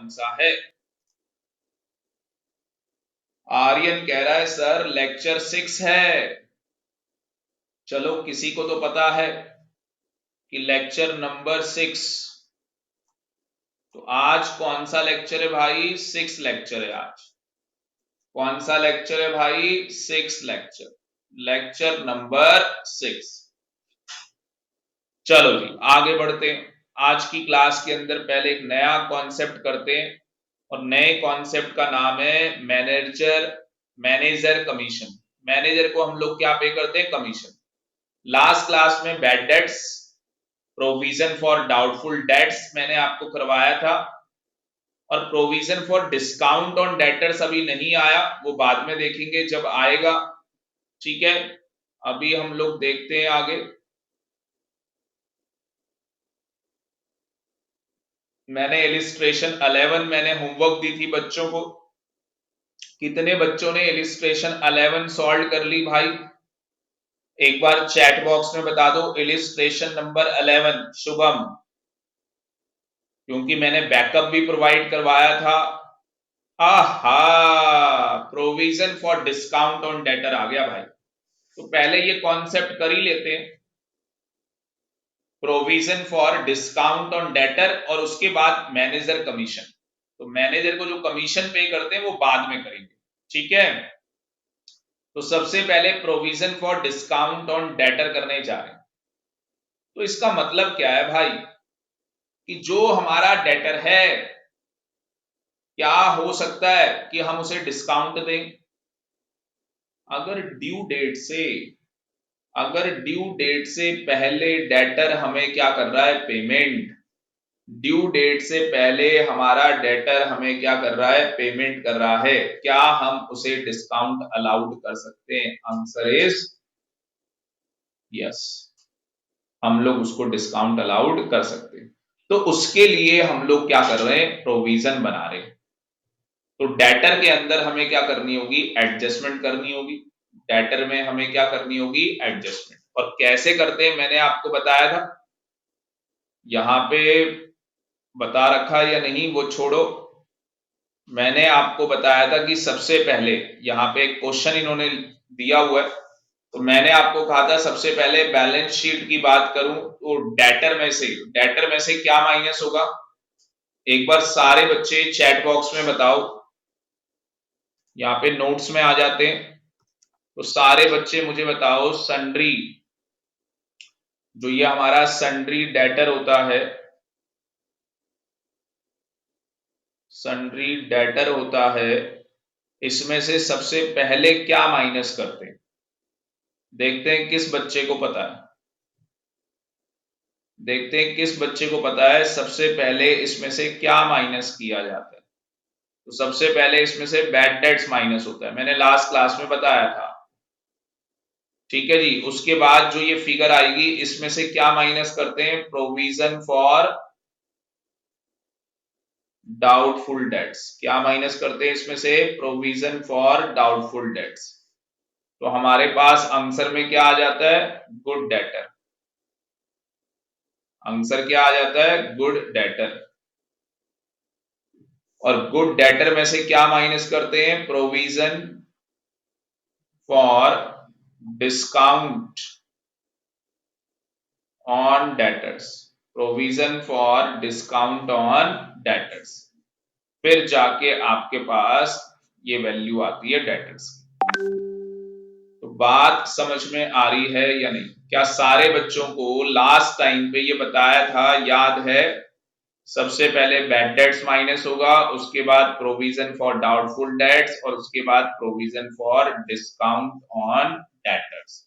कौन सा है? आर्यन कह रहा है सर लेक्चर 6 है। चलो किसी को तो पता है कि लेक्चर नंबर 6। तो आज कौन सा लेक्चर है भाई? 6 लेक्चर है आज। कौन सा लेक्चर है भाई? 6 लेक्चर, लेक्चर नंबर 6। चलो जी आगे बढ़ते हैं। आज की क्लास के अंदर पहले एक नया कॉन्सेप्ट करते हैं और नए कॉन्सेप्ट का नाम है मैनेजर कमीशन। मैनेजर को हम लोग क्या पे करते हैं? कमीशन। लास्ट क्लास में bad debts, provision for doubtful debts मैंने आपको करवाया था और provision for discount on debtors अभी नहीं आया, वो बाद में देखेंगे जब आएगा। ठीक है, अभी हम लोग देखते हैं आगे। मैंने इलिस्ट्रेशन 11 मैंने होमवर्क दी थी बच्चों को। कितने बच्चों ने इलिस्ट्रेशन 11 सॉल्व कर ली भाई? एक बार चैट बॉक्स में बता दो इलिस्ट्रेशन नंबर 11। शुभम, क्योंकि मैंने बैकअप भी प्रोवाइड करवाया था। आहा, provision for discount on debtor आ गया भाई। तो पहले ये कॉन्सेप्ट कर ही लेते हैं, provision for discount on debtor, और उसके बाद मैनेजर कमीशन। तो मैनेजर को जो कमीशन पे करते हैं वो बाद में करेंगे। ठीक है, तो सबसे पहले provision for discount on debtor करने जा रहे हैं। तो इसका मतलब क्या है भाई कि जो हमारा डेटर है, क्या हो सकता है कि हम उसे डिस्काउंट दें? अगर ड्यू डेट से पहले डेटर हमें क्या कर रहा है? पेमेंट। ड्यू डेट से पहले हमारा डेटर हमें क्या कर रहा है? पेमेंट कर रहा है। क्या हम उसे डिस्काउंट अलाउड कर सकते हैं? आंसर इज यस, हम लोग उसको डिस्काउंट अलाउड कर सकते हैं। तो उसके लिए हम लोग क्या कर रहे हैं? प्रोविजन बना रहे हैं। तो डेटर के अंदर हमें क्या करनी होगी? एडजस्टमेंट करनी होगी। डेटर में हमें क्या करनी होगी? एडजस्टमेंट। और कैसे करते हैं मैंने आपको बताया था, यहां पे बता रखा है या नहीं वो छोड़ो। मैंने आपको बताया था कि सबसे पहले यहाँ पे एक क्वेश्चन इन्होंने दिया हुआ है, तो मैंने आपको कहा था सबसे पहले बैलेंस शीट की बात करूं तो डेटर में से क्या माइनस होगा? एक बार सारे बच्चे चैट बॉक्स में बताओ, यहाँ पे नोट्स में आ जाते हैं। तो सारे बच्चे मुझे बताओ, सन्ड्री, जो ये हमारा सन्ड्री डेटर होता है, सन्ड्री डेटर होता है, इसमें से सबसे पहले क्या माइनस करते हैं? देखते हैं किस बच्चे को पता है। देखते हैं किस बच्चे को पता है सबसे पहले इसमें से क्या माइनस किया जाता है। तो सबसे पहले इसमें से बैड डेट्स माइनस होता है, मैंने लास्ट क्लास में बताया था। ठीक है जी, उसके बाद जो ये फिगर आएगी इसमें से क्या माइनस करते हैं? Provision for doubtful debts. क्या माइनस करते हैं इसमें से? Provision for doubtful debts. तो हमारे पास आंसर में क्या आ जाता है? Good debtor. आंसर क्या आ जाता है? Good debtor. और गुड डेटर में से क्या माइनस करते हैं? Provision for discount on debtors. Provision for discount on debtors, फिर जाके आपके पास ये वैल्यू आती है डेटर्स की। तो बात समझ में आ रही है या नहीं? क्या सारे बच्चों को लास्ट टाइम पे ये बताया था, याद है? सबसे पहले बैड डेट्स माइनस होगा, उसके बाद प्रोविजन फॉर डाउटफुल डेट्स और उसके बाद provision for discount on debtors.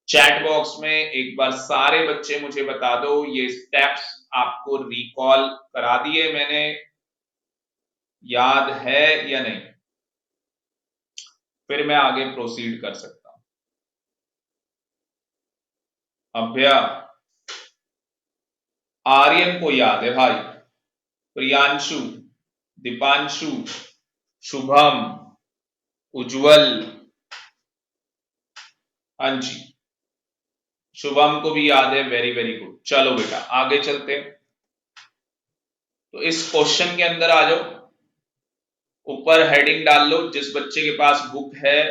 Chat box में एक बार सारे बच्चे मुझे बता दो, ये स्टेप्स आपको रिकॉल करा दिए मैंने, याद है या नहीं? फिर मैं आगे प्रोसीड कर सकता हूं। अभ्या, आर्यन को याद है भाई, प्रियांशु, दीपांशु, शुभम, उज्जवल, हाँ जी, शुभम को भी याद है। Very very good. चलो बेटा आगे चलते हैं। तो इस क्वेश्चन के अंदर आ जाओ, ऊपर हेडिंग डाल लो, जिस बच्चे के पास बुक है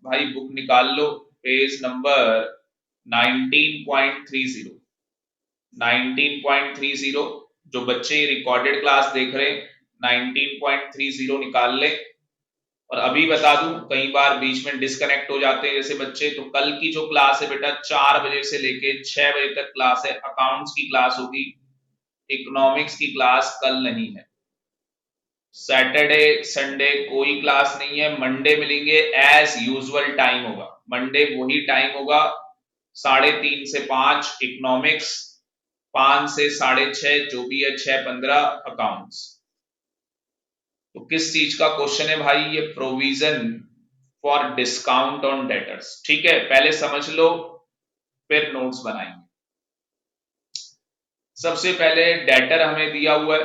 भाई बुक निकाल लो, पेज नंबर 19.30 19.30, जो बच्चे रिकॉर्डेड क्लास देख रहे हैं 19.30 निकाल ले। और अभी बता दूं, कई बार बीच में डिस्कनेक्ट हो जाते हैं जैसे बच्चे, तो कल की जो क्लास है बेटा 4 बजे से लेके 6 बजे तक क्लास है, अकाउंट्स की क्लास होगी, इकोनॉमिक्स की क्लास कल नहीं है। सैटरडे संडे कोई क्लास नहीं है, मंडे मिलेंगे एज यूजुअल टाइम होगा, मंडे वही टाइम होगा 3:30 से 5 इकोनॉमिक्स, 5 से 6:30 जो भी है 6:15 अकाउंट्स। तो किस चीज का क्वेश्चन है भाई, ये provision for discount on debtors. ठीक है, पहले समझ लो फिर नोट्स बनाएंगे। सबसे पहले डेटर हमें दिया हुआ है,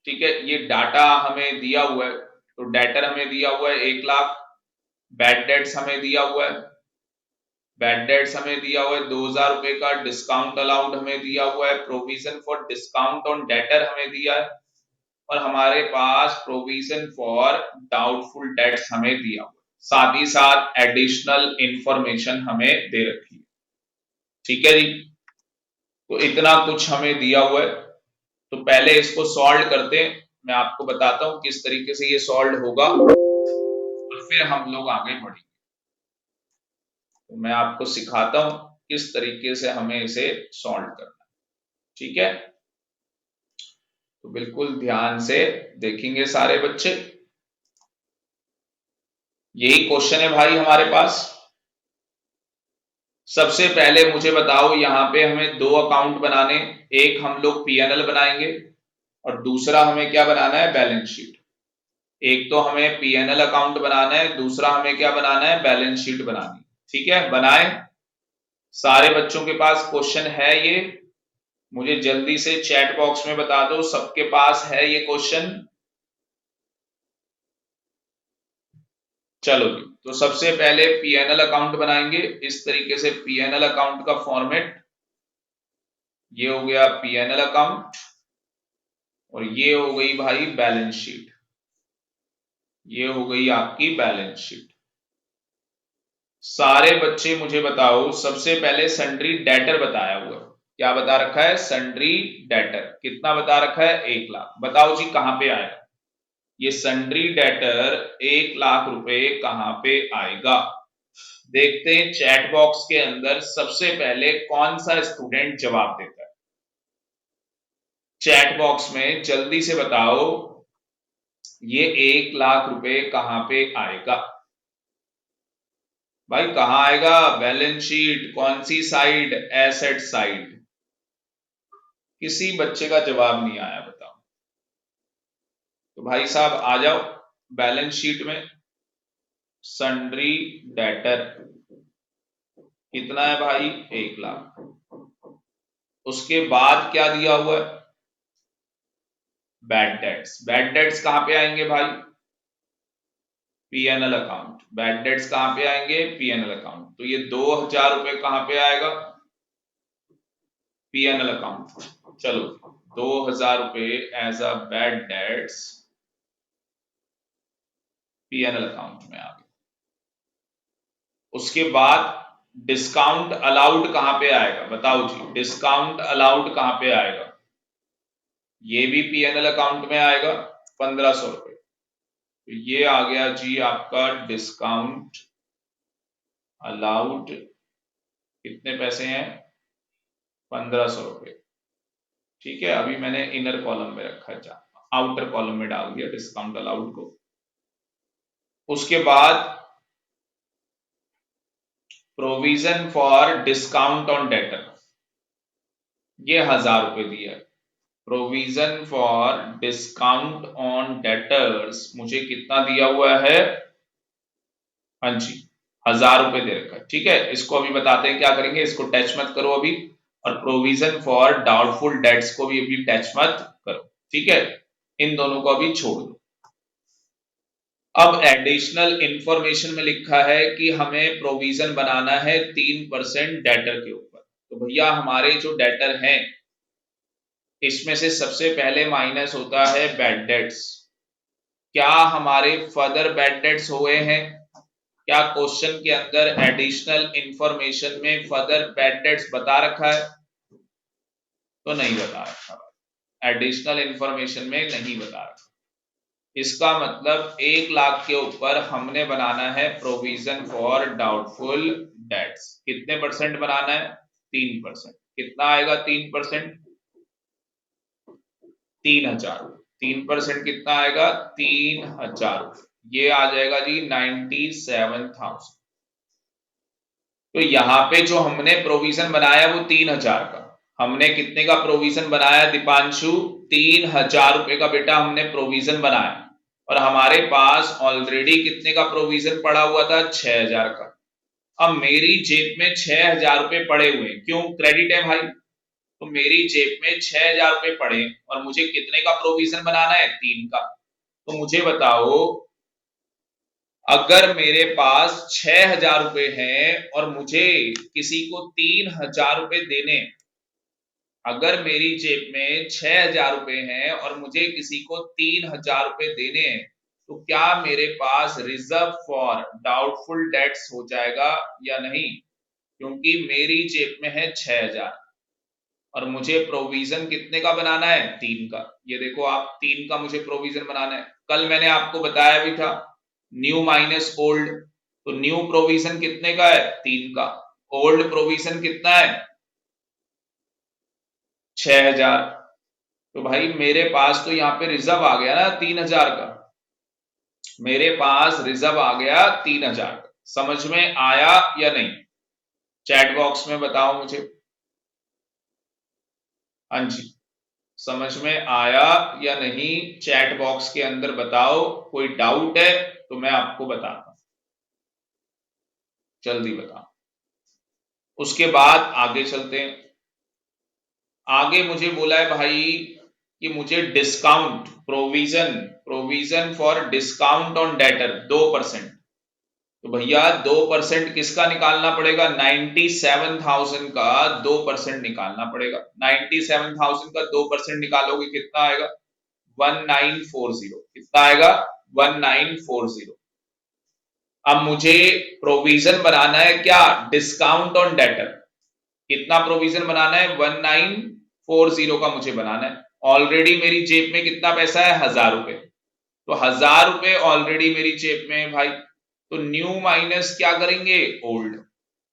ठीक है, ये डाटा हमें दिया हुआ है, तो डेटर हमें दिया हुआ है 1 लाख, बैड डेट्स हमें दिया हुआ है, बैड डेट्स हमें दिया हुआ है 2000 रुपए का, डिस्काउंट अलाउड हमें दिया हुआ है, provision for discount on debtor हमें दिया है, और हमारे पास प्रोविजन फॉर डाउटफुल डेट्स हमें दिया हुआ है, साथ ही साथ एडिशनल इंफॉर्मेशन हमें दे रखी है। ठीक है जी, तो इतना कुछ हमें दिया हुआ है। तो पहले इसको सॉल्व करते हैं, मैं आपको बताता हूं किस तरीके से ये सॉल्व होगा, और फिर हम लोग आगे बढ़ेंगे। तो मैं आपको सिखाता हूं किस तरीके से हमें इसे सॉल्व करना है। ठीक है, तो बिल्कुल ध्यान से देखेंगे सारे बच्चे। यही क्वेश्चन है भाई हमारे पास। सबसे पहले मुझे बताओ, यहां पे हमें 2 अकाउंट बनाने, एक हम लोग पीएनएल बनाएंगे और दूसरा हमें क्या बनाना है, बैलेंस शीट। एक तो हमें पीएनएल अकाउंट बनाना है, दूसरा हमें क्या बनाना है, बैलेंस शीट बनानी। ठीक है, बनाए। सारे बच्चों के पास क्वेश्चन है ये, मुझे जल्दी से चैट बॉक्स में बता दो सबके पास है ये क्वेश्चन। चलो जी, तो सबसे पहले पीएनएल अकाउंट बनाएंगे। इस तरीके से पीएनएल अकाउंट का फॉर्मेट, ये हो गया पीएनएल अकाउंट, और ये हो गई भाई बैलेंस शीट, ये हो गई आपकी बैलेंस शीट। सारे बच्चे मुझे बताओ, सबसे पहले सन्ड्री डेटर बताया हुआ, क्या बता रखा है, सन्ड्री डेटर कितना बता रखा है, 1 लाख। बताओ जी कहां पे आएगा ये सन्ड्री डेटर, 1 लाख रुपए कहां पे आएगा। देखते हैं चैट बॉक्स के अंदर सबसे पहले कौन सा स्टूडेंट जवाब देता है। चैट बॉक्स में जल्दी से बताओ, ये 1 लाख रुपए कहां पे आएगा भाई, कहां आएगा, बैलेंस शीट, कौन सी साइड, एसेट साइड। किसी बच्चे का जवाब नहीं आया, बताओ। तो भाई साहब आ जाओ, बैलेंस शीट में सन्ड्री डेटर कितना है भाई, 1 लाख। उसके बाद क्या दिया हुआ है, बैड डेट्स। बैड डेट्स कहां पे आएंगे भाई, पीएनएल अकाउंट। बैड डेट्स कहां पे आएंगे, पीएनएल अकाउंट। तो ये 2000 रुपए कहां पे आएगा, पीएनएल अकाउंट। चलो 2000 रुपए as a bad debts PNL account में आ गए। उसके बाद डिस्काउंट अलाउड कहां पे आएगा, बताओ जी, डिस्काउंट अलाउड कहां पे आएगा, ये भी पीएनएल अकाउंट में आएगा, 1500 रुपए। तो ये आ गया जी आपका डिस्काउंट अलाउड, कितने पैसे हैं, 1500 रुपए। ठीक है, अभी मैंने इनर कॉलम में रखा है, आउटर कॉलम में डाल दिया डिस्काउंट अलाउड को। उसके बाद provision for discount on debtor, ये 1000 रुपए दिया है। Provision for discount on debtors मुझे कितना दिया हुआ है, हाँ जी 1000 रुपए दे रखा है। ठीक है, इसको अभी बताते हैं क्या करेंगे, इसको टच मत करो अभी, और प्रोविजन फॉर डाउटफुल डेट्स को भी अभी टच मत करो। ठीक है, इन दोनों को अभी छोड़ दो। अब एडिशनल इंफॉर्मेशन में लिखा है कि हमें प्रोविजन बनाना है 3% डेटर के ऊपर। तो भैया हमारे जो डेटर हैं इसमें से सबसे पहले माइनस होता है बैड डेट्स। क्या हमारे फर्दर बैड डेट्स हुए हैं? क्या क्वेश्चन के अंदर एडिशनल इंफॉर्मेशन में फर्दर बैड डेट्स बता रखा है? तो नहीं बता रखा, एडिशनल इंफॉर्मेशन में नहीं बता रखा। इसका मतलब 1 लाख के ऊपर हमने बनाना है प्रोविजन फॉर डाउटफुल डेट्स। कितने परसेंट बनाना है? 3%। कितना आएगा 3%? 3,000। 3% कितना आएगा? 3,000। ये आ जाएगा जी 97,000। तो यहां पे जो हमने प्रोविजन बनाया वो 3,000 का। हमने कितने का प्रोविजन बनाया दीपांशु? 3,000 रुपए का बेटा हमने प्रोविजन बनाया, और हमारे पास ऑलरेडी कितने का प्रोविजन पड़ा हुआ था? 6,000 का। अब मेरी जेब में 6,000 रुपए पड़े हुए, क्यों? क्रेडिट है भाई। तो मेरी जेब में 6,000 रुपए पड़े और मुझे कितने का प्रोविजन बनाना है? 3 का। तो मुझे बताओ, अगर मेरे पास 6,000 रुपए हैं और मुझे किसी को 3,000 रुपए देने, अगर मेरी जेब में 6,000 रुपए हैं और मुझे किसी को 3,000 रुपए देने हैं, तो क्या मेरे पास रिजर्व फॉर डाउटफुल डेट्स हो जाएगा या नहीं? क्योंकि मेरी जेब में है 6,000 और मुझे प्रोविजन कितने का बनाना है? 3 का। ये देखो आप, 3 का मुझे प्रोविजन बनाना है। कल मैंने आपको बताया भी था न्यू माइनस ओल्ड। तो न्यू प्रोविजन कितने का है? 3 का। ओल्ड प्रोविजन कितना है? 6,000। तो भाई मेरे पास तो यहाँ पे रिजर्व आ गया ना 3,000 का। मेरे पास रिजर्व आ गया 3,000 का। समझ में आया या नहीं? चैट बॉक्स में बताओ मुझे। हाँ जी, समझ में आया या नहीं? चैट बॉक्स के अंदर बताओ। कोई डाउट है तो मैं आपको बताता हूं, जल्दी बताओ। उसके बाद आगे चलते हैं। आगे मुझे बोला है भाई कि मुझे discount provision, provision for discount on debtor 2%। तो भैया 2% किसका निकालना पड़ेगा? 97,000 का 2% निकालना पड़ेगा। 97,000 का 2% निकालोगे कितना आएगा? 1940। कितना आएगा? 1940। अब मुझे प्रोविजन बनाना है क्या? Discount on debtor. कितना प्रोविजन बनाना है? 1940 का मुझे बनाना है। ऑलरेडी मेरी जेब में कितना पैसा है? 1,000 रुपए। तो 1,000 रुपए ऑलरेडी मेरी जेब में है भाई। तो न्यू माइनस क्या करेंगे? ओल्ड।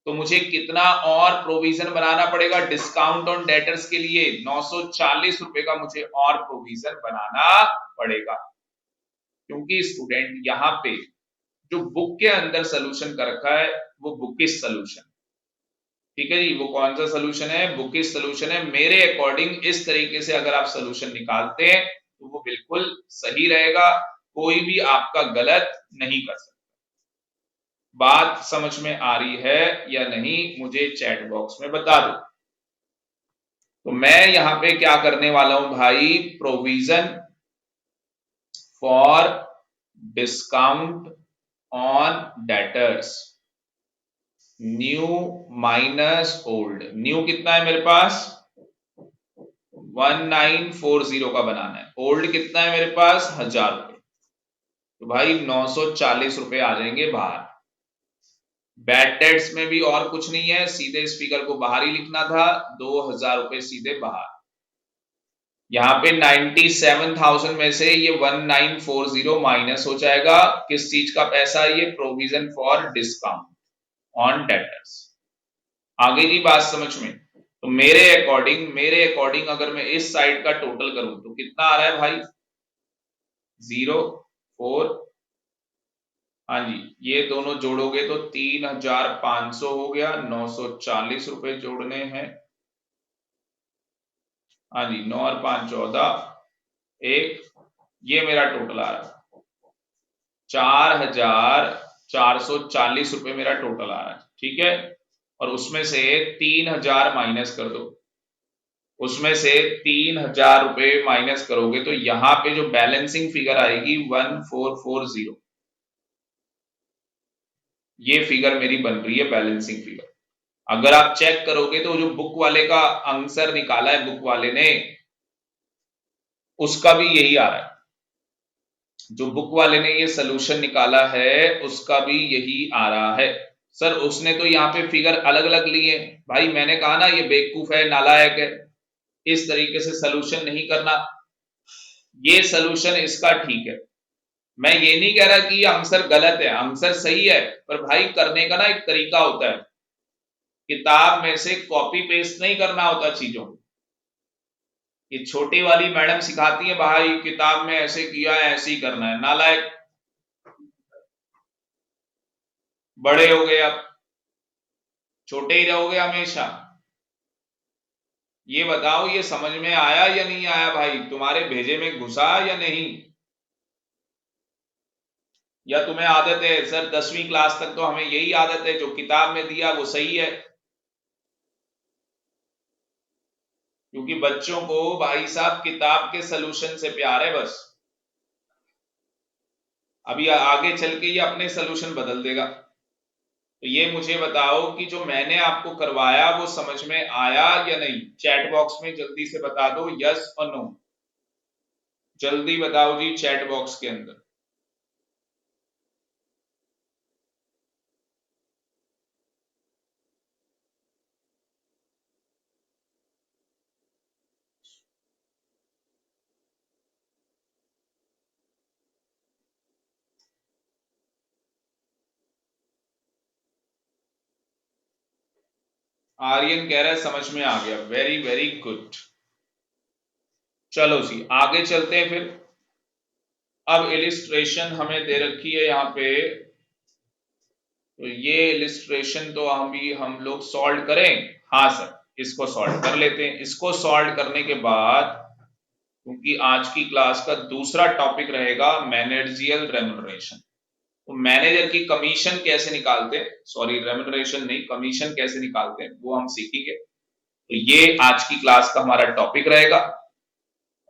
तो मुझे कितना और प्रोविजन बनाना पड़ेगा डिस्काउंट ऑन डेटर्स के लिए? 940 रुपए का मुझे और प्रोविजन बनाना पड़ेगा। क्योंकि स्टूडेंट यहाँ पे जो बुक के अंदर सोल्यूशन कर रखा है वो बुकिश सोल्यूशन, ठीक है जी। वो कौन सा सोल्यूशन है? बुकिश सोल्यूशन है। मेरे अकॉर्डिंग इस तरीके से अगर आप सोल्यूशन निकालते हैं तो वो बिल्कुल सही रहेगा, कोई भी आपका गलत नहीं कर सकता। बात समझ में आ रही है या नहीं? मुझे चैट बॉक्स में बता दो। तो मैं यहां पे क्या करने वाला हूं भाई? Provision for discount on debtors, new minus old. New कितना है मेरे पास? 1940 का बनाना है। ओल्ड कितना है मेरे पास? 1,000 रुपए। तो भाई 940 रुपए आ जाएंगे बाहर। बैड डेट्स में भी और कुछ नहीं है, सीधे इस फिगर को बाहर ही लिखना था। 2,000 रुपए सीधे बाहर। यहाँ पे 97,000 में से ये 1940 माइनस हो जाएगा। किस चीज का पैसा? ये provision for discount on debtors. आगे की बात समझ में? तो मेरे अकॉर्डिंग अगर मैं इस साइड का टोटल करूं तो कितना आ रहा है भाई? 0,4। हाँ जी, ये दोनों जोड़ोगे तो 3,500 हो गया। 940 रुपए जोड़ने हैं। हाँ जी, 9 और 5 14, एक। ये मेरा टोटल आ रहा है 4,440 रुपए मेरा टोटल आ रहा है, ठीक है। और उसमें से 3,000 माइनस कर दो। उसमें से 3,000 रुपए माइनस करोगे तो यहां पे जो बैलेंसिंग फिगर आएगी 1440। ये फिगर मेरी बन रही है बैलेंसिंग फिगर। अगर आप चेक करोगे तो जो बुक वाले का आंसर निकाला है बुक वाले ने, उसका भी यही आ रहा है। जो बुक वाले ने ये सोल्यूशन निकाला है उसका भी यही आ रहा है। सर उसने तो यहाँ पे फिगर अलग अलग लिए। भाई मैंने कहा ना ये बेवकूफ है, नालायक है, इस तरीके से सोल्यूशन नहीं करना। ये सोल्यूशन इसका ठीक है। मैं ये नहीं कह रहा कि ये आंसर गलत है, आंसर सही है, पर भाई करने का ना एक तरीका होता है। किताब में से कॉपी पेस्ट नहीं करना होता चीजों को। ये छोटी वाली मैडम सिखाती है भाई किताब में ऐसे किया है ऐसे ही करना है, नालायक। बड़े हो गए अब, छोटे ही रहोगे हमेशा। ये बताओ ये समझ में आया या नहीं आया भाई, तुम्हारे भेजे में घुसा या नहीं? या तुम्हें आदत है सर 10वीं क्लास तक तो हमें यही आदत है, जो किताब में दिया वो सही है? क्योंकि बच्चों को भाई साहब किताब के सोल्यूशन से प्यार है बस। अभी आगे चल के ये अपने सोल्यूशन बदल देगा। तो ये मुझे बताओ कि जो मैंने आपको करवाया वो समझ में आया या नहीं? चैट बॉक्स में जल्दी से बता दो यस और नो। जल्दी बताओ जी चैट बॉक्स के अंदर। आर्यन कह रहा है समझ में आ गया, वेरी वेरी गुड। चलो जी आगे चलते हैं फिर। अब इलिस्ट्रेशन हमें दे रखी है यहाँ पे, तो ये इलिस्ट्रेशन तो हम लोग सॉल्व करें। हाँ सर इसको सॉल्व कर लेते हैं। इसको सॉल्व करने के बाद, क्योंकि आज की क्लास का दूसरा टॉपिक रहेगा मैनेजरियल रेम्युनरेशन, तो मैनेजर की कमीशन कैसे निकालते हैं, सॉरी रेम्युनरेशन नहीं, कमीशन कैसे निकालते हैं वो हम सीखेंगे। तो ये आज की क्लास का हमारा टॉपिक रहेगा।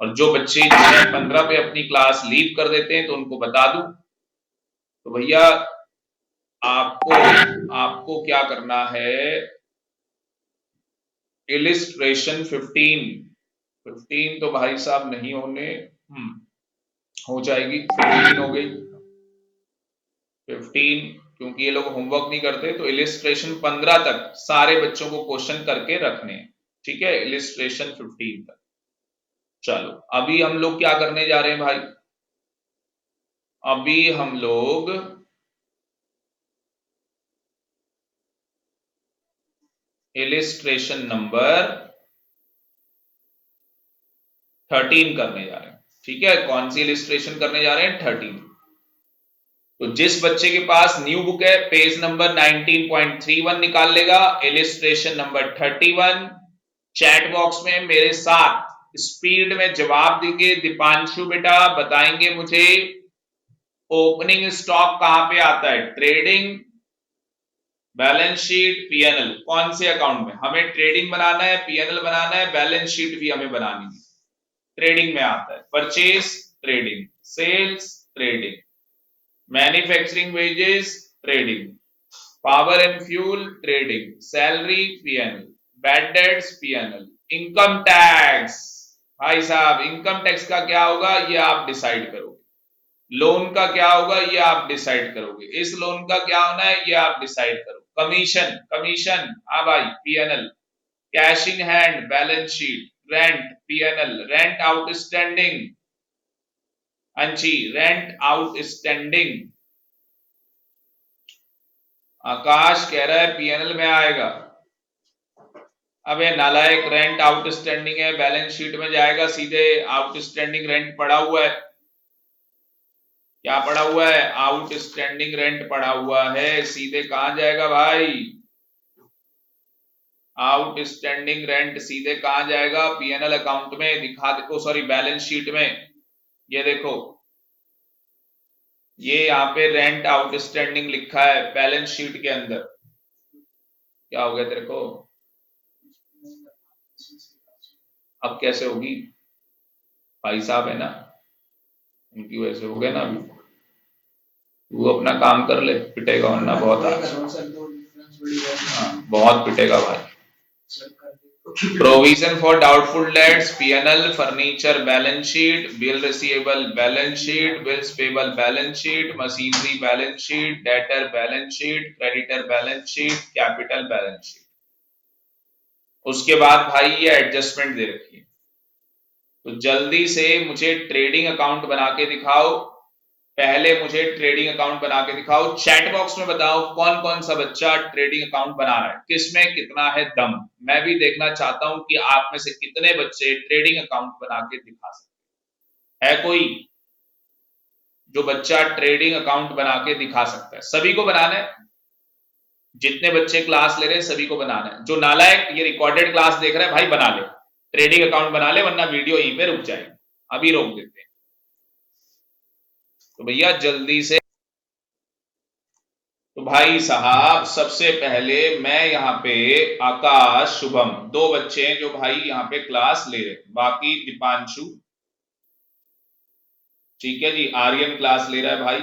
और जो बच्चे जुलाई 15 पे अपनी क्लास लीव कर देते हैं तो उनको बता दूं, तो भैया आपको आपको क्या करना है, इलिस्ट्रेशन 15 तो भाई साहब नहीं होने, हो जाएगी 15 हो गई 15, क्योंकि ये लोग होमवर्क नहीं करते, तो इलिस्ट्रेशन 15 तक सारे बच्चों को क्वेश्चन करके रखने हैं। ठीक है, इलिस्ट्रेशन 15 तक। चलो अभी हम लोग क्या करने जा रहे हैं भाई, अभी हम लोग इलिस्ट्रेशन नंबर 13 करने जा रहे हैं। ठीक है, कौन सी इलिस्ट्रेशन करने जा रहे हैं? 13। तो जिस बच्चे के पास न्यू बुक है पेज नंबर 19.31 निकाल लेगा, इलिस्ट्रेशन नंबर 31। चैट बॉक्स में मेरे साथ स्पीड में जवाब देंगे। दीपांशु बेटा बताएंगे मुझे ओपनिंग स्टॉक कहां पे आता है, ट्रेडिंग, बैलेंस शीट, पीएनएल, कौन से अकाउंट में? हमें ट्रेडिंग बनाना है, पीएनएल बनाना है, बैलेंस शीट भी हमें बनानी है। ट्रेडिंग में आता है purchase trading, sales trading, manufacturing wages trading, power and fuel trading, salary PNL, bad debts PNL, income tax. भाई साहब इनकम टैक्स का क्या होगा ये आप डिसाइड करोगे, लोन का क्या होगा ये आप डिसाइड करोगे, इस लोन का क्या होना है ये आप डिसाइड करो। कमीशन, कमीशन हाँ भाई PNL, cash in hand balance sheet, rent PNL, rent outstanding, अंशी रेंट आउटस्टैंडिंग। आकाश कह रहा है पीएनएल में आएगा। अबे नालायक, रेंट आउटस्टैंडिंग है, बैलेंस शीट में जाएगा सीधे, आउटस्टैंडिंग रेंट पड़ा हुआ है। क्या पड़ा हुआ है? आउटस्टैंडिंग रेंट पड़ा हुआ है, सीधे कहां जाएगा भाई? आउटस्टैंडिंग रेंट सीधे कहां जाएगा? पीएनएल अकाउंट में दिखा देखो, सॉरी बैलेंस शीट में। ये देखो ये यहाँ पे रेंट आउटस्टैंडिंग लिखा है बैलेंस शीट के अंदर। क्या हो गया तेरे को? अब कैसे होगी? भाई साहब है ना, उनकी वजह से हो गया ना। अभी वो अपना काम कर ले, पिटेगा वरना बहुत। हाँ बहुत पिटेगा भाई। Provision for doubtful debts, P&L, furniture balance sheet, bill receivable balance sheet, bills payable balance sheet, machinery balance sheet, debtor balance sheet, creditor balance sheet, capital balance sheet. उसके बाद भाई ये एडजस्टमेंट दे रखी है, तो जल्दी से मुझे ट्रेडिंग अकाउंट बना के दिखाओ। पहले मुझे ट्रेडिंग अकाउंट बना के दिखाओ। चैट बॉक्स में बताओ कौन कौन सा बच्चा ट्रेडिंग अकाउंट बना रहा है, किसमें कितना है दम। मैं भी देखना चाहता हूं कि आप में से कितने बच्चे ट्रेडिंग अकाउंट बना के दिखा सकते हैं। कोई जो बच्चा ट्रेडिंग अकाउंट बना के दिखा सकता है? सभी को बनाना है, जितने बच्चे क्लास ले रहे हैं सभी को बनाना है। जो नालायक ये रिकॉर्डेड क्लास देख रहा है भाई बना ले, ट्रेडिंग अकाउंट बना ले, वरना वीडियो यहीं पे रुक जाएगी। अभी रोक देते हैं। तो भैया जल्दी से, तो भाई साहब सबसे पहले मैं यहाँ पे आकाश शुभम दो बच्चे हैं जो भाई यहाँ पे क्लास ले रहे हैं, बाकी दीपांशु, ठीक है जी, आर्यन क्लास ले रहा है भाई,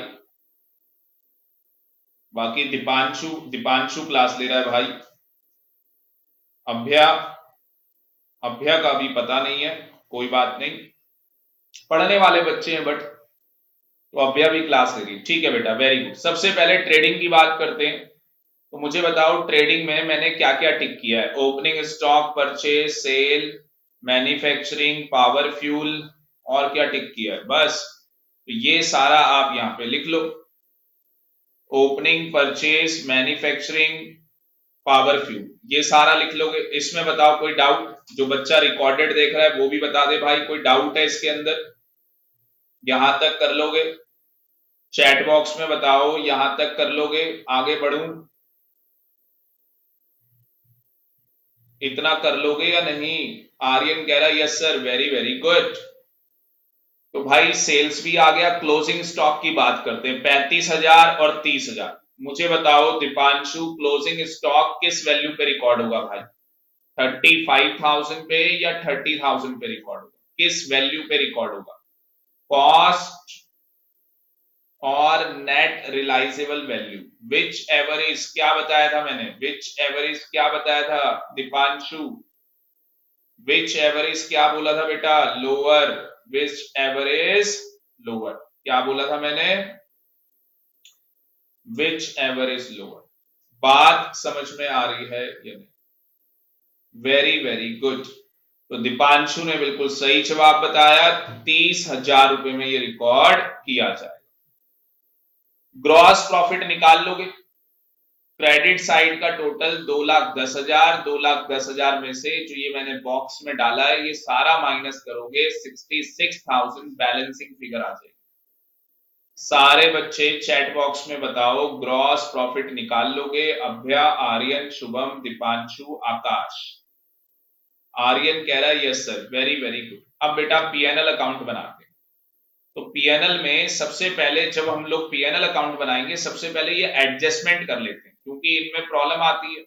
बाकी दीपांशु दीपांशु क्लास ले रहा है भाई, अभ्या अभ्या का भी पता नहीं है, कोई बात नहीं, पढ़ने वाले बच्चे हैं बट, तो अभ्या भी क्लास ले रही है, ठीक है बेटा, वेरी गुड। सबसे पहले ट्रेडिंग की बात करते हैं, तो मुझे बताओ ट्रेडिंग में मैंने क्या क्या टिक किया है। Opening stock, purchase, sale, manufacturing, power fuel, और क्या टिक किया है? बस। तो ये सारा आप यहां पे लिख लो, opening, purchase, manufacturing, power fuel, ये सारा लिख लोगे। इसमें बताओ कोई डाउट? जो बच्चा रिकॉर्डेड देख रहा है वो भी बता दे भाई, कोई डाउट है इसके अंदर? यहां तक कर लोगे? चैट बॉक्स में बताओ, यहां तक कर लोगे? आगे बढ़ूं? इतना कर लोगे या नहीं? आर्यन कह रहा है yes sir, very very good. तो भाई सेल्स भी आ गया। क्लोजिंग स्टॉक की बात करते हैं, 35,000 और 30,000। मुझे बताओ दीपांशु, क्लोजिंग स्टॉक किस वैल्यू पे रिकॉर्ड होगा भाई? 35,000 पे या 30,000 पे रिकॉर्ड होगा? किस वैल्यू पे रिकॉर्ड होगा? कॉस्ट और net realisable value, whichever is, क्या बताया था मैंने? विच एवर इज क्या बताया था दीपांशु? विच एवर इज क्या बोला था बेटा? Lower. Which ever is lower, क्या बोला था मैंने? Which ever is lower. बात समझ में आ रही है या नहीं? Very very good. तो दीपांशु ने बिल्कुल सही जवाब बताया, 30,000 रुपए में ये रिकॉर्ड किया जाएगा। ग्रॉस प्रॉफिट निकाल लोगे। क्रेडिट साइड का टोटल 2,10,000, 2,10,000 में से जो ये मैंने बॉक्स में डाला है ये सारा माइनस करोगे, 66,000 बैलेंसिंग फिगर आ जाएगी। सारे बच्चे चैट बॉक्स में बताओ ग्रॉस प्रॉफिट निकाल लोगे? अभ्या, आर्यन, शुभम, दीपांशु, आकाश। आर्यन कह रहा है yes sir, very very good. अब बेटा पीएनएल अकाउंट बनाते हैं। तो पीएनएल में सबसे पहले जब हम लोग पीएनएल अकाउंट बनाएंगे, सबसे पहले ये एडजस्टमेंट कर लेते हैं क्योंकि इनमें प्रॉब्लम आती है।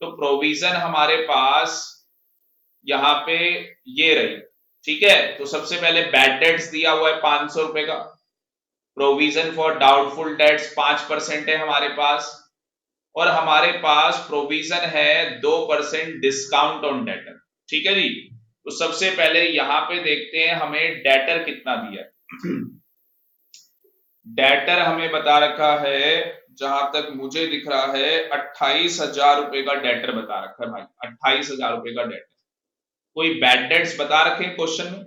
तो प्रोविजन हमारे पास यहाँ पे ये रही, ठीक है। तो सबसे पहले बैड डेट्स दिया हुआ है 500 रुपए का, प्रोविजन फॉर डाउटफुल डेट्स 5% है हमारे पास, और हमारे पास प्रोविजन है 2% डिस्काउंट ऑन डेटर, ठीक है जी। तो सबसे पहले यहां पे देखते हैं हमें डेटर कितना दिया है। डेटर हमें बता रखा है, जहां तक मुझे दिख रहा है 28,000 रुपए का डेटर बता रखा है भाई, 28,000 रुपए का डेटर। कोई बैड डेट्स बता रखे क्वेश्चन में?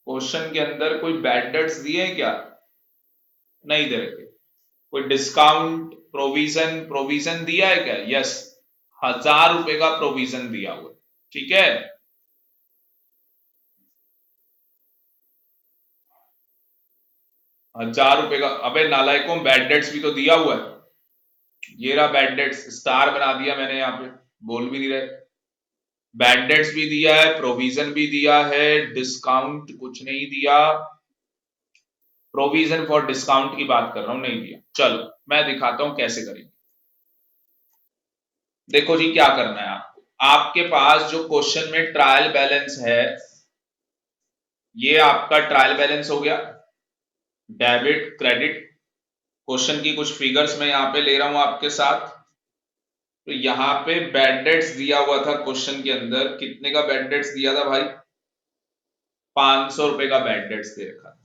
क्वेश्चन के अंदर कोई बैड डेट्स दिए हैं क्या? नहीं दे रखे। कोई डिस्काउंट, प्रोविजन, प्रोविजन दिया है क्या? यस, 1,000 रुपए का प्रोविजन दिया हुआ है, ठीक है। 1,000 रुपए का, अबे नालायकों बैड डेट्स भी तो दिया हुआ है। ये रहा बैड डेट्स, स्टार बना दिया मैंने यहाँ पे, बोल भी नहीं रहे। बैड डेट्स भी दिया है, प्रोविजन भी दिया है, डिस्काउंट कुछ नहीं दिया। प्रोविजन फॉर डिस्काउंट की बात कर रहा हूं, नहीं दिया। चलो मैं दिखाता हूं कैसे करेंगे। देखो जी क्या करना है आपको, आपके पास जो क्वेश्चन में ट्रायल बैलेंस है, ये आपका ट्रायल बैलेंस हो गया, डेबिट क्रेडिट। क्वेश्चन की कुछ फिगर्स मैं यहां पे ले रहा हूं आपके साथ। तो यहाँ पे बैड डेट्स दिया हुआ था क्वेश्चन के अंदर, कितने का बैड डेट्स दिया था भाई? 500 रुपए का बैड डेट्स दे रखा था।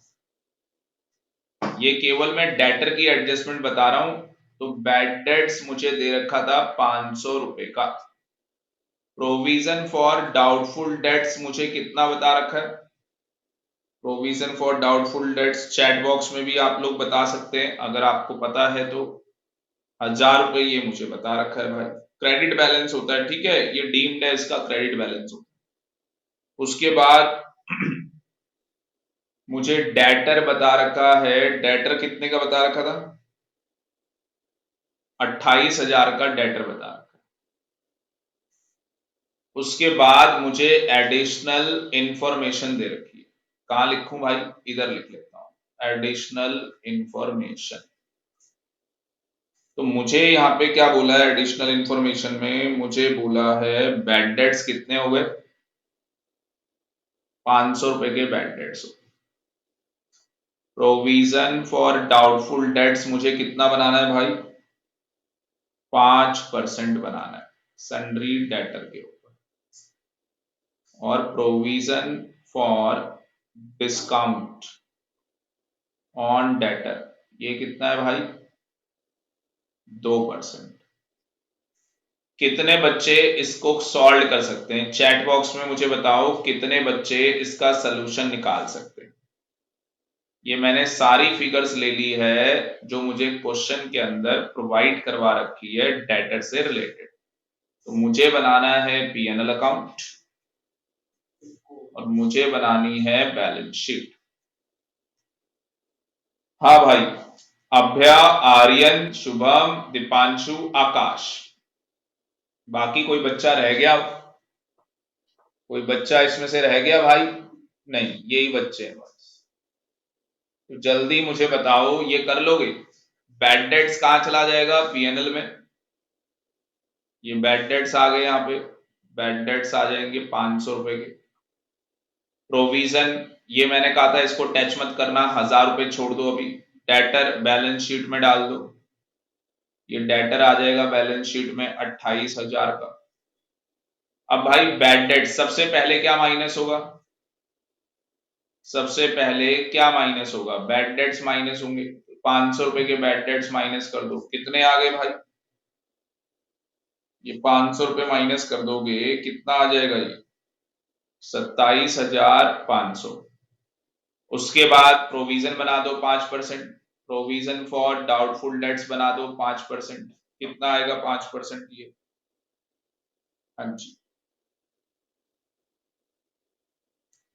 ये केवल मैं डेटर की एडजस्टमेंट बता रहा हूं। तो बैड डेट्स मुझे दे रखा था 500 रुपए का। प्रोविजन फॉर डाउटफुल डेट्स मुझे कितना बता रखा है? Provision for doubtful debts chat box में भी आप लोग बता सकते हैं अगर आपको पता है तो। 1000 रुपए ये मुझे बता रखा है भाई। क्रेडिट बैलेंस होता है, ठीक है, ये डीम्ड है, इसका क्रेडिट बैलेंस होता है। उसके बाद मुझे डेटर बता रखा है। डेटर कितने का बता रखा था? 28,000 का डेटर बता रखा है। उसके बाद मुझे एडिशनल इंफॉर्मेशन दे रखी है। कहां लिखूं भाई? इधर लिख लेता हूं, एडिशनल इंफॉर्मेशन। तो मुझे यहाँ पे क्या बोला है एडिशनल इंफॉर्मेशन में? मुझे बोला है बैड डेट्स कितने हो गए? 500 रुपए के bad debts. Provision for doubtful debts मुझे कितना बनाना है भाई? 5% बनाना है सन्ड्री डेटर के ऊपर। और provision for discount on debtor ये कितना है भाई? 2%। कितने बच्चे इसको सॉल्व कर सकते हैं? चैट बॉक्स में मुझे बताओ कितने बच्चे इसका सलूशन निकाल सकते हैं। ये मैंने सारी फिगर्स ले ली है जो मुझे क्वेश्चन के अंदर प्रोवाइड करवा रखी है डेटर से रिलेटेड। तो मुझे बनाना है पीएनएल अकाउंट और मुझे बनानी है बैलेंस शीट। हाँ भाई, अभ्या, आर्यन, शुभम, दीपांशु, आकाश, बाकी कोई बच्चा रह गया? कोई बच्चा इसमें से रह गया भाई? नहीं, यही बच्चे हैं बस। तो जल्दी मुझे बताओ, ये कर लोगे? बैड डेट्स कहां चला जाएगा पीएनएल में? ये बैड डेट्स आ गए, यहाँ पे बैड डेट्स आ जाएंगे 500 रुपए के। प्रोविजन ये मैंने कहा था इसको टच मत करना, 1000 रुपए छोड़ दो अभी। डेटर बैलेंस शीट में डाल दो। ये डेटर आ जाएगा बैलेंस शीट में 28,000 का। अब भाई बैड डेट सबसे पहले क्या माइनस होगा? सबसे पहले क्या माइनस होगा? बैड डेट्स माइनस होंगे। 500 रुपए के बैड डेट्स माइनस कर दो, कितने आ गए भाई? ये 500 रुपए माइनस कर दोगे कितना आ जाएगा? ये 27,500। उसके बाद प्रोविजन बना दो 5%। प्रोविजन फॉर डाउटफुल डेट्स बना दो 5%। कितना आएगा 5%? ये हाँ जी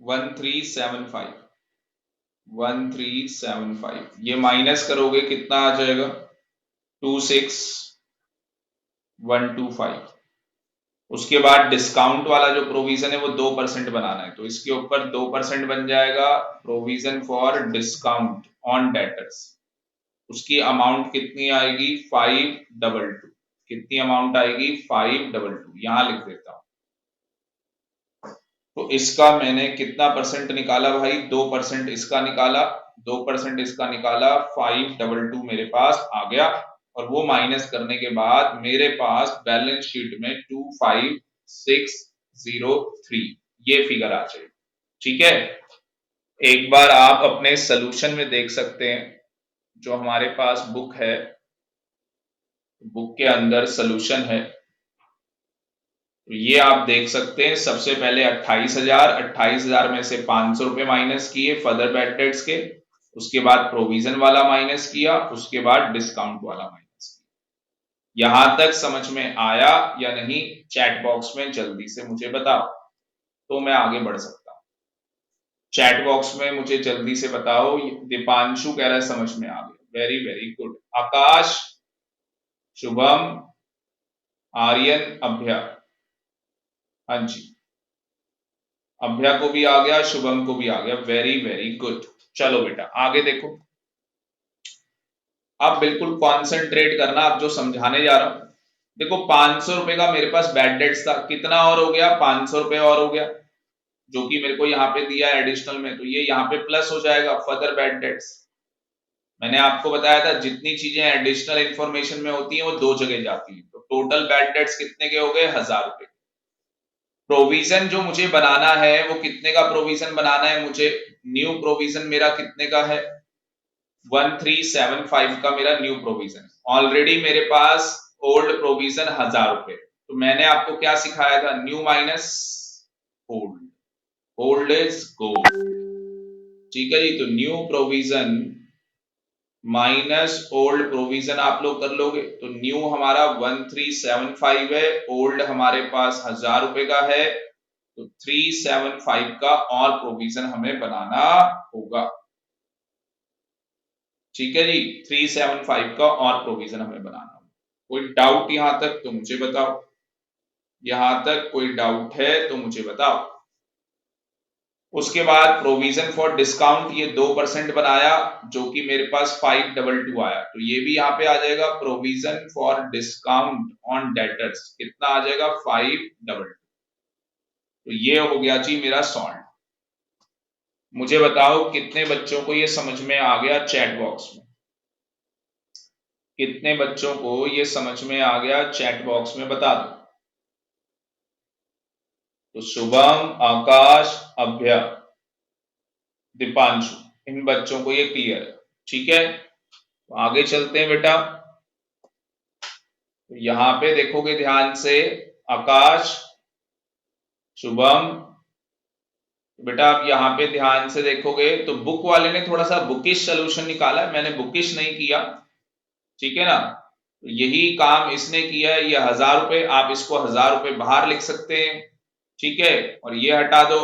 1375। 1375 ये माइनस करोगे कितना आ जाएगा? 26,125। उसके बाद डिस्काउंट वाला जो प्रोविजन है वो 2% बनाना है, तो इसके ऊपर 2% बन जाएगा provision for discount on debtors. उसकी अमाउंट कितनी आएगी? 522। कितनी अमाउंट आएगी? 522। यहां लिख देता हूं। तो इसका मैंने कितना परसेंट निकाला भाई? 2% इसका निकाला, 2% इसका निकाला, 522 मेरे पास आ गया। और वो माइनस करने के बाद मेरे पास बैलेंस शीट में 25603 ये फिगर आ जाएगी। ठीक है, एक बार आप अपने सोल्यूशन में देख सकते हैं, जो हमारे पास बुक है, बुक के अंदर सोल्यूशन है। तो ये आप देख सकते हैं, सबसे पहले 28,000, 28,000 में से 500 रुपए माइनस किए फर्दर बैड डेट्स के। उसके बाद प्रोविजन वाला माइनस किया, उसके बाद डिस्काउंट वाला माइनस किया। यहां तक समझ में आया या नहीं? चैट बॉक्स में जल्दी से मुझे बताओ तो मैं आगे बढ़ सकता हूं। चैट बॉक्स में मुझे जल्दी से बताओ। दीपांशु कह रहा है समझ में आ गया, वेरी वेरी गुड। आकाश, शुभम, आर्यन, अभ्या, हाँ जी, अभ्या को भी आ गया, शुभम को भी आ गया, वेरी वेरी गुड। चलो बेटा आगे देखो। अब बिल्कुल कॉन्सेंट्रेट करना, अब जो समझाने जा रहा हूं। देखो 500 रुपए का मेरे पास बैड डेट्स था, कितना और हो गया? 500 रुपए और हो गया, जो कि मेरे को यहाँ पे दिया है एडिशनल में, तो ये यहाँ पे प्लस हो जाएगा फर्दर बैड डेट्स। मैंने आपको बताया था जितनी चीजें एडिशनल इंफॉर्मेशन में होती हैं वो दो जगह जाती है, तो टोटल बैड डेट्स कितने के हो गए? 1000 रुपए। प्रोविजन जो मुझे बनाना है वो कितने का प्रोविजन बनाना है मुझे? न्यू प्रोविजन मेरा कितने का है? 1375 का मेरा न्यू प्रोविजन। ऑलरेडी मेरे पास ओल्ड प्रोविजन 1000 रुपए। तो मैंने आपको क्या सिखाया था? New minus old, old is gold. ठीक है जी। तो new provision minus old provision आप लोग कर लोगे। तो न्यू हमारा 1375 है, ओल्ड हमारे पास 1000 रुपए का है, तो 375 का और प्रोविजन हमें बनाना होगा। ठीक है जी। 375 का और प्रोविजन हमें बनाना होगा। कोई डाउट यहां तक तो मुझे बताओ, यहां तक कोई डाउट है तो मुझे बताओ। उसके बाद प्रोविजन फॉर डिस्काउंट ये 2% बनाया जो कि मेरे पास 522 आया, तो ये भी यहाँ पे आ जाएगा provision for discount on debtors. कितना आ जाएगा? 522। तो ये हो गया जी मेरा सॉल्व। मुझे बताओ कितने बच्चों को ये समझ में आ गया? चैट बॉक्स में कितने बच्चों को ये समझ में आ गया? चैट बॉक्स में बता दो। तो शुभम, आकाश, अभ्या, दीपांशु, इन बच्चों को ये क्लियर है। ठीक है, तो आगे चलते हैं बेटा। तो यहां पे देखोगे ध्यान से, आकाश, शुभम, बेटा आप यहां पे ध्यान से देखोगे तो बुक वाले ने थोड़ा सा बुकिश सोल्यूशन निकाला है, मैंने बुकिश नहीं किया। ठीक है ना, तो यही काम इसने किया है। ये 1000 रुपए, आप इसको 1000 रुपए बाहर लिख सकते हैं। ठीक है, और ये हटा दो,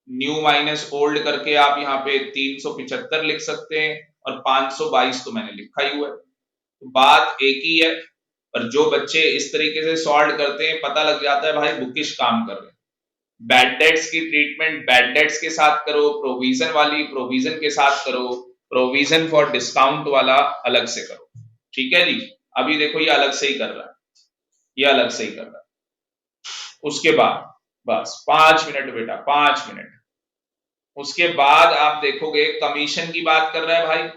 न्यू माइनस ओल्ड करके आप यहाँ पे 375 लिख सकते हैं, और 522 तो मैंने लिखा ही हुआ है। तो बात एक ही है, पर जो बच्चे इस तरीके से सॉल्व करते हैं पता लग जाता है भाई बुकिश काम कर रहे हैं। बैड डेट्स की ट्रीटमेंट बैड डेट्स के साथ करो, प्रोविजन वाली प्रोविजन के साथ करो, प्रोविजन फॉर डिस्काउंट वाला अलग से करो। ठीक है जी। अभी देखो ये अलग से ही कर रहा है, ये अलग से ही कर रहा है। उसके बाद बस 5 मिनट बेटा, 5 मिनट। उसके बाद आप देखोगे कमीशन की बात कर रहा है भाई,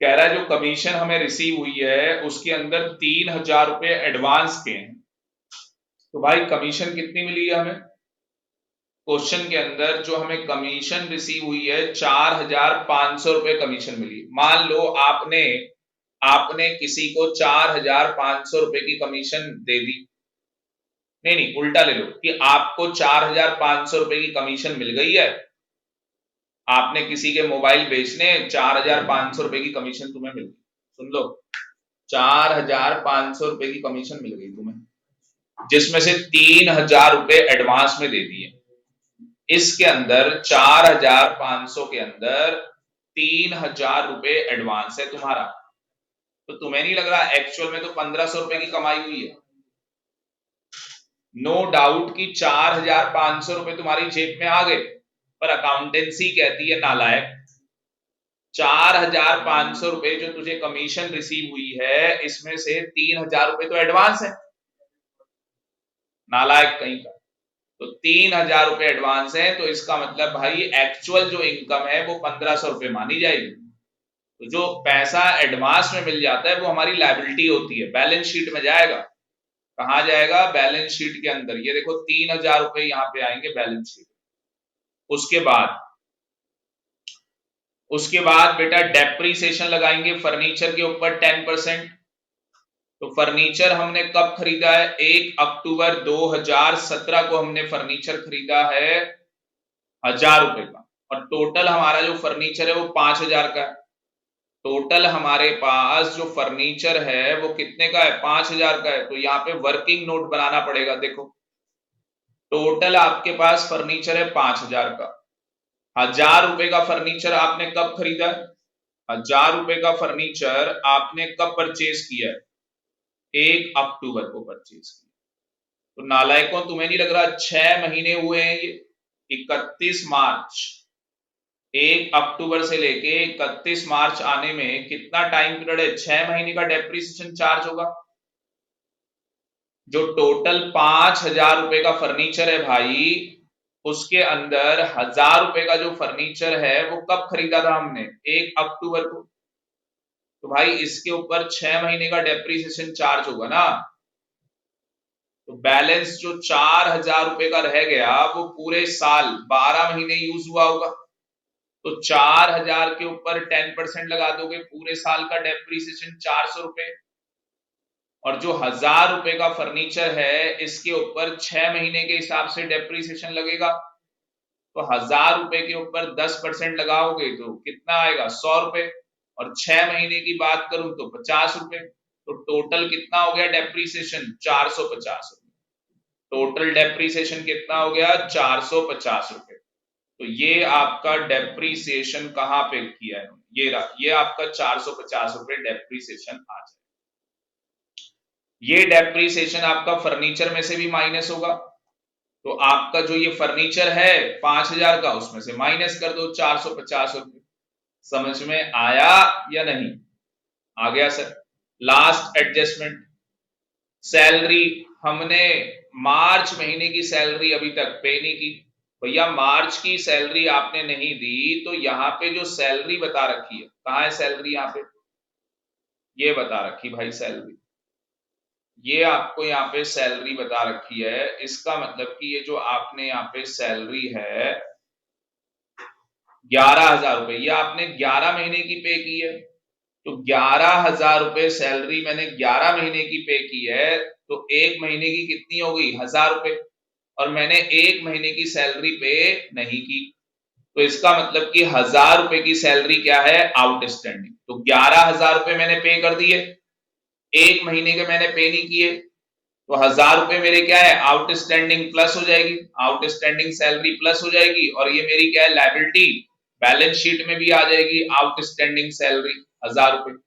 कह रहा है जो कमीशन हमें रिसीव हुई है उसके अंदर 3000 रुपए एडवांस के हैं। तो भाई कमीशन कितनी मिली है हमें? क्वेश्चन के अंदर जो हमें कमीशन रिसीव हुई है 4500 रुपए कमीशन मिली। मान लो आपने आपने किसी को 4500 रुपए की कमीशन दे दी, नहीं नहीं उल्टा ले लो कि आपको 4500 रुपए की कमीशन मिल गई है। आपने किसी के मोबाइल बेचने 4500 रुपए की कमीशन तुम्हें मिल गई। सुन लो, 4500 रुपए की कमीशन मिल गई तुम्हें, जिसमें से 3000 रुपए एडवांस में दे दिए। इसके अंदर 4500 के अंदर 3000 रुपए एडवांस है तुम्हारा। तो तुम्हें नहीं लग रहा एक्चुअल में तो 1500 रुपए की कमाई हुई है? नो डाउट कि 4500 रुपए तुम्हारी जेब में आ गए, पर अकाउंटेंसी कहती है नालायक, 4500 रुपए जो तुझे कमीशन रिसीव हुई है इसमें से 3000 रुपए तो एडवांस है, नालायक कहीं का। तो 3000 रुपए एडवांस है, तो इसका मतलब भाई एक्चुअल जो इनकम है वो 1500 रुपए मानी जाएगी। तो जो पैसा एडवांस में मिल जाता है वो हमारी लायबिलिटी होती है, बैलेंस शीट में जाएगा। कहां जाएगा? बैलेंस शीट के अंदर। ये देखो 3000 रुपए यहां पे आएंगे बैलेंस शीट। उसके बाद बेटा डेप्रीसिएशन लगाएंगे फर्नीचर के ऊपर 10%। तो फर्नीचर हमने कब खरीदा है? 1 अक्टूबर 2017 को हमने फर्नीचर खरीदा है 1000 रुपए का, और टोटल हमारा जो फर्नीचर है वो 5000 का है। टोटल हमारे पास जो फर्नीचर है वो कितने का है? 5000 का है। तो यहाँ पे वर्किंग नोट बनाना पड़ेगा। देखो टोटल आपके पास फर्नीचर है 5000 का, 1000 रुपए का फर्नीचर आपने कब खरीदा है? 1000 रुपए का फर्नीचर आपने कब परचेज किया है? 1 अक्टूबर को परचेज किया। तो नालायकों तुम्हें नहीं लग रहा 6 महीने हुए हैं ये? 31 मार्च, 1 अक्टूबर से लेके 31 मार्च आने में कितना टाइम पीरियड है? 6 महीने का डेप्रीसिएशन चार्ज होगा। जो टोटल 5000 रुपए का फर्नीचर है भाई, उसके अंदर 1000 रुपए का जो फर्नीचर है वो कब खरीदा था हमने? 1 अक्टूबर को। तो भाई इसके ऊपर 6 महीने का डेप्रीसिएशन चार्ज होगा ना, तो बैलेंस जो 4,000 का रह गया वो पूरे साल 12 महीने यूज हुआ होगा, तो 4,000 के ऊपर 10% लगा दोगे, पूरे साल का डेप्रीसिएशन 400 रुपए, और जो 1,000 रुपए का फर्नीचर है इसके ऊपर 6 महीने के हिसाब से डेप्रीसिएशन लगेगा, तो 1,000 रुपए के ऊपर 10% लगाओगे तो कितना आएगा, 100 रुपए, और 6 महीने की बात करूं तो 50 रुपए, तो टोटल कितना हो गया डेप्रीसिएशन, 450 रुपए। टोटल डेप्रीसिएशन कितना हो गया, 450 रुपए। तो ये आपका डेप्रीसिएशन कहां पे किया है, ये आपका 450 रुपए डेप्रीसिएशन आ जाए। ये डेप्रीसिएशन आपका फर्नीचर में से भी माइनस होगा, तो आपका जो ये फर्नीचर है 5,000 का, उसमें से माइनस कर दो 450 रुपए। समझ में आया या नहीं, आ गया सर। लास्ट एडजस्टमेंट, सैलरी, हमने मार्च महीने की सैलरी अभी तक पे नहीं की, भैया मार्च की सैलरी आपने नहीं दी, तो यहाँ पे जो सैलरी बता रखी है, कहाँ है सैलरी, यहाँ पे ये बता रखी भाई सैलरी, ये आपको यहाँ पे सैलरी बता रखी है। इसका मतलब कि ये जो आपने यहाँ पे सैलरी है 11,000 रुपए, ये आपने 11 महीने की पे की है, तो 11,000 रुपए सैलरी मैंने 11 महीने की पे की है, तो एक महीने की कितनी हो गई, 1,000 रुपए, और मैंने एक महीने की सैलरी पे नहीं की, तो इसका मतलब कि 1,000 रुपए की सैलरी क्या है, आउटस्टैंडिंग, तो 11,000 रुपए मैंने पे कर दिए, एक महीने के मैंने पे नहीं किए, तो 1,000 रुपए मेरे क्या है, आउटस्टैंडिंग प्लस हो जाएगी, आउटस्टैंडिंग सैलरी प्लस हो जाएगी, और ये मेरी क्या है, लायबिलिटी, बैलेंस शीट में भी आ जाएगी आउटस्टैंडिंग सैलरी 1,000 रुपए।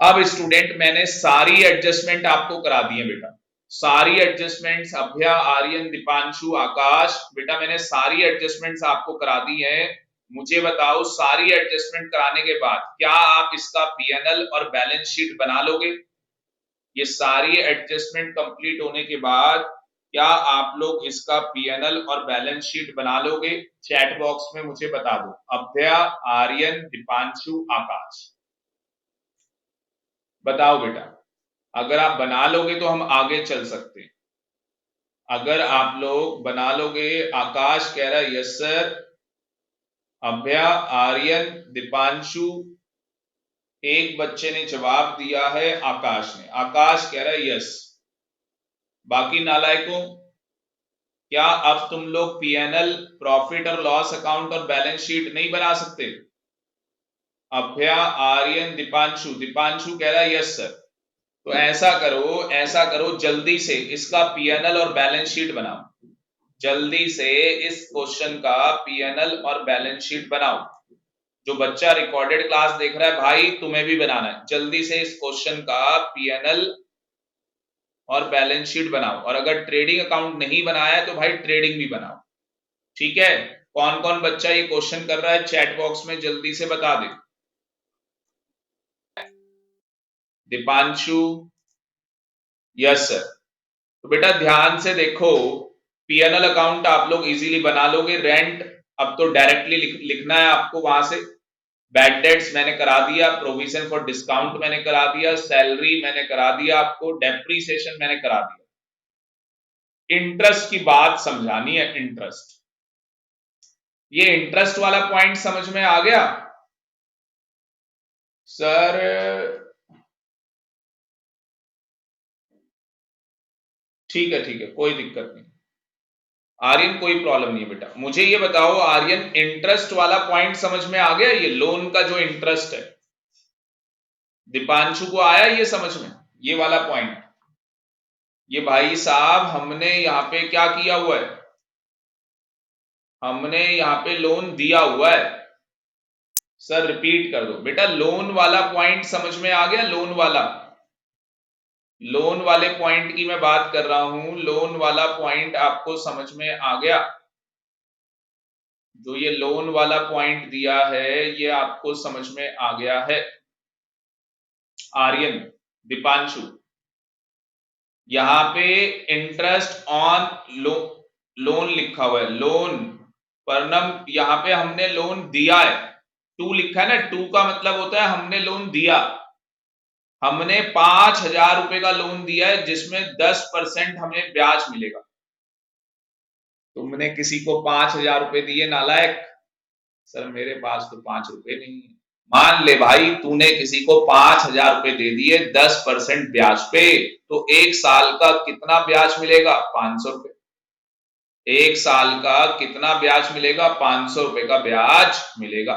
अब स्टूडेंट मैंने सारी एडजस्टमेंट आपको करा दी है बेटा, सारी एडजस्टमेंट्स, अभ्या, आर्यन, दीपांशु, आकाश, बेटा मैंने सारी एडजस्टमेंट्स आपको करा दी है। मुझे बताओ सारी एडजस्टमेंट कराने के बाद क्या आप इसका पीएनएल और बैलेंस शीट बना लोगे, ये सारी एडजस्टमेंट कंप्लीट होने के बाद क्या आप लोग इसका पीएनएल और बैलेंस शीट बना लोगे, चैट बॉक्स में मुझे बता दो, अभ्या, आर्यन, दीपांशु, आकाश, बताओ बेटा। अगर आप बना लोगे तो हम आगे चल सकते हैं, अगर आप लोग बना लोगे, आकाश कह रहा है यस सर, अभ्या, आर्यन, दीपांशु, एक बच्चे ने जवाब दिया है, आकाश ने, आकाश कह रहा है यस। बाकी नालायकों, क्या अब तुम लोग पीएनएल, प्रॉफिट और लॉस अकाउंट और बैलेंस शीट नहीं बना सकते, अभ्या, आर्यन, दीपांशु, दीपांशु कह रहा है यस सर। तो ऐसा करो जल्दी से इसका पीएनएल और बैलेंस शीट बनाओ, जल्दी से इस क्वेश्चन का पीएनएल और बैलेंस शीट बनाओ। जो बच्चा रिकॉर्डेड क्लास देख रहा है भाई तुम्हें भी बनाना है, जल्दी से इस क्वेश्चन का पीएनएल और बैलेंस शीट बनाओ, और अगर ट्रेडिंग अकाउंट नहीं बनाया है तो भाई ट्रेडिंग भी बनाओ, ठीक है। कौन कौन बच्चा ये क्वेश्चन कर रहा है चैट बॉक्स में जल्दी से बता दे। Deepanshu yes sir. तो बेटा ध्यान से देखो, पीएनएल अकाउंट आप लोग इजीली बना लोगे, रेंट अब तो डायरेक्टली लिखना है आपको वहां से, बैड डेट्स मैंने करा दिया, प्रोविजन फॉर डिस्काउंट मैंने करा दिया, सैलरी मैंने करा दिया आपको, डेप्रीसिएशन मैंने करा दिया। इंटरेस्ट की बात समझानी है, इंटरेस्ट, ये इंटरेस्ट वाला पॉइंट समझ में आ गया सर, ठीक है कोई दिक्कत नहीं, आर्यन कोई प्रॉब्लम नहीं है बेटा। मुझे ये बताओ आर्यन, इंटरेस्ट वाला पॉइंट समझ में आ गया, ये लोन का जो इंटरेस्ट है, दीपांशु को आया ये समझ में, ये वाला पॉइंट, ये भाई साहब हमने यहाँ पे क्या किया हुआ है, हमने यहाँ पे लोन दिया हुआ है सर, रिपीट कर दो बेटा, लोन वाला पॉइंट समझ में आ गया, लोन वाला, लोन वाले पॉइंट की मैं बात कर रहा हूं, लोन वाला पॉइंट आपको समझ में आ गया, जो ये लोन वाला पॉइंट दिया है ये आपको समझ में आ गया है, आर्यन, दीपांशु, यहां पे इंटरेस्ट ऑन लोन लिखा हुआ है, लोन, परनम, यहां पे हमने लोन दिया है टू लिखा है ना, टू का मतलब होता है हमने लोन दिया, हमने 5,000 रुपए का लोन दिया है जिसमें 10% हमें ब्याज मिलेगा। तुमने किसी को 5,000 रुपए दिए नालायक, सर मेरे पास तो 5 रुपए नहीं है। मान ले भाई तूने किसी को 5,000 रुपए दे दिए 10% ब्याज पे, तो एक साल का कितना ब्याज मिलेगा? 500 रुपए। एक साल का कितना ब्याज मिलेगा? 500 रुपए का ब्याज मिलेगा।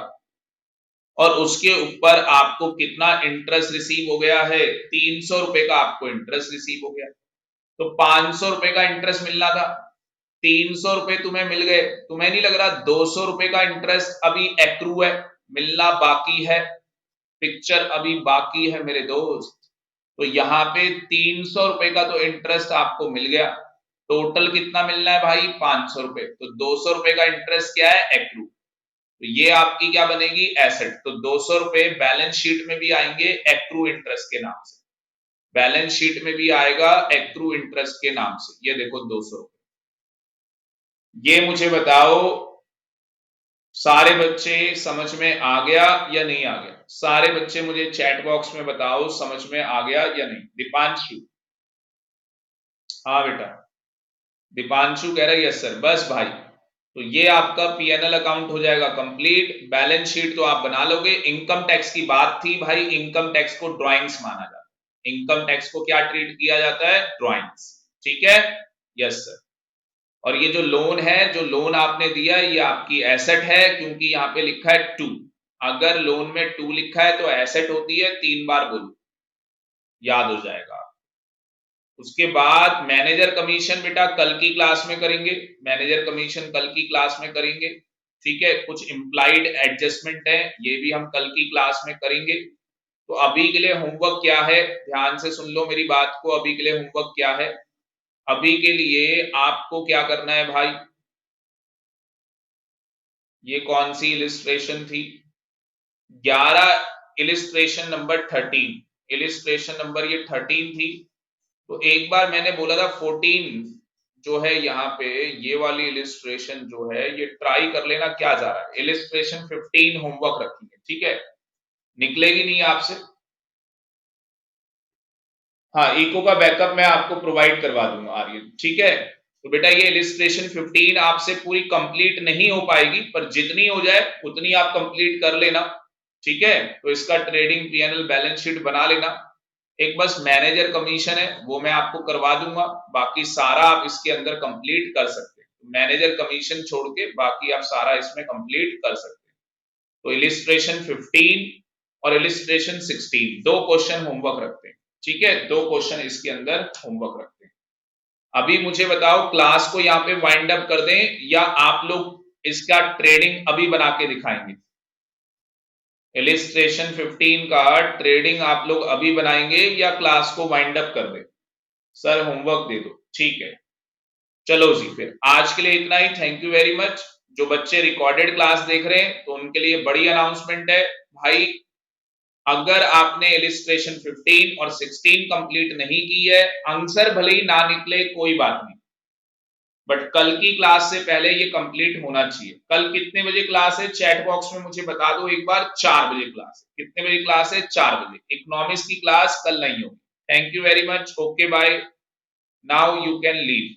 और उसके ऊपर आपको कितना इंटरेस्ट रिसीव हो गया है? 300 रुपए का आपको इंटरेस्ट रिसीव हो गया। तो 500 रुपए का इंटरेस्ट मिलना था, 300 रुपए तुम्हें मिल गए। तुम्हें नहीं लग रहा 200 रुपए का इंटरेस्ट अभी एक्रू है, मिलना बाकी है, पिक्चर अभी बाकी है मेरे दोस्त। तो यहाँ पे 300 रुपए का तो इंटरेस्ट आपको मिल गया, टोटल कितना मिलना है भाई? 500 रुपए। तो 200 रुपए का इंटरेस्ट क्या है? एक्रू। तो ये आपकी क्या बनेगी? एसेट। तो 200 रुपए बैलेंस शीट में भी आएंगे एक्रू इंटरेस्ट के नाम से, बैलेंस शीट में भी आएगा एक्रू इंटरेस्ट के नाम से। ये देखो 200 रुपए। ये मुझे बताओ सारे बच्चे समझ में आ गया या नहीं आ गया? सारे बच्चे मुझे चैट बॉक्स में बताओ समझ में आ गया या नहीं। दीपांशु, हाँ बेटा, दीपांशु कह रहा है यस सर। बस भाई, तो ये आपका पीएनएल अकाउंट हो जाएगा कंप्लीट। बैलेंस शीट तो आप बना लोगे। इनकम टैक्स की बात थी भाई, इनकम टैक्स को ड्राइंग्स माना जाता है। इनकम टैक्स को क्या ट्रीट किया जाता है? ड्राइंग्स। ठीक है, यस सर। और ये जो लोन है, जो लोन आपने दिया ये आपकी एसेट है, क्योंकि यहाँ पे लिखा है टू। अगर लोन में टू लिखा है तो एसेट होती है। 3 बार बोलो, याद हो जाएगा। उसके बाद मैनेजर कमीशन बेटा कल की क्लास में करेंगे, मैनेजर कमीशन कल की क्लास में करेंगे। ठीक है, कुछ इम्प्लाइड एडजस्टमेंट है, ये भी हम कल की क्लास में करेंगे। तो अभी के लिए होमवर्क क्या है, ध्यान से सुन लो मेरी बात को। अभी के लिए होमवर्क क्या है? अभी के लिए आपको क्या करना है भाई? ये कौन सी इलिस्ट्रेशन थी? 11 इलिस्ट्रेशन नंबर 13, इलिस्ट्रेशन नंबर ये 13 थी। तो एक बार मैंने बोला था 14 जो है यहाँ पे, ये वाली इलिस्ट्रेशन जो है ये ट्राई कर लेना क्या जा रहा है। इलिस्ट्रेशन 15 होमवर्क रखेंगे, ठीक है, निकलेगी नहीं आपसे। हाँ, इको का बैकअप मैं आपको प्रोवाइड करवा दूंगा आर्यन, ठीक है। तो बेटा ये इलिस्ट्रेशन 15 आपसे पूरी कंप्लीट नहीं हो पाएगी, पर जितनी हो जाए उतनी आप कंप्लीट कर लेना, ठीक है। तो इसका ट्रेडिंग पीएनएल बैलेंस शीट बना लेना। एक बस मैनेजर कमीशन है वो मैं आपको करवा दूंगा, बाकी सारा आप इसके अंदर कंप्लीट कर सकते हैं। मैनेजर कमीशन छोड़ के बाकी आप सारा इसमें कंप्लीट कर सकते हैं। तो इलिस्ट्रेशन 15 और इलिस्ट्रेशन 16 दो क्वेश्चन होमवर्क रखते हैं, ठीक है, दो क्वेश्चन इसके अंदर होमवर्क रखते हैं। अभी मुझे बताओ क्लास को यहाँ पे वाइंड अप कर दें या आप लोग इसका ट्रेडिंग अभी बना के दिखाएंगे? इलिस्ट्रेशन 15 का ट्रेडिंग आप लोग अभी बनाएंगे या क्लास को वाइंड अप कर दें? सर होमवर्क दे दो, ठीक है। चलो जी, फिर आज के लिए इतना ही। Thank you very much. जो बच्चे रिकॉर्डेड क्लास देख रहे हैं तो उनके लिए बड़ी अनाउंसमेंट है भाई, अगर आपने इलिस्ट्रेशन 15 और 16 कंप्लीट नहीं की है, आंसर भले ही ना निकले कोई बात नहीं, बट कल की क्लास से पहले ये कंप्लीट होना चाहिए। कल कितने बजे क्लास है? चैट बॉक्स में मुझे बता दो एक बार। 4 बजे क्लास है। कितने बजे क्लास है? 4 बजे। इकोनॉमिक्स की क्लास कल नहीं होगी। Thank you very much, okay bye, now you can leave.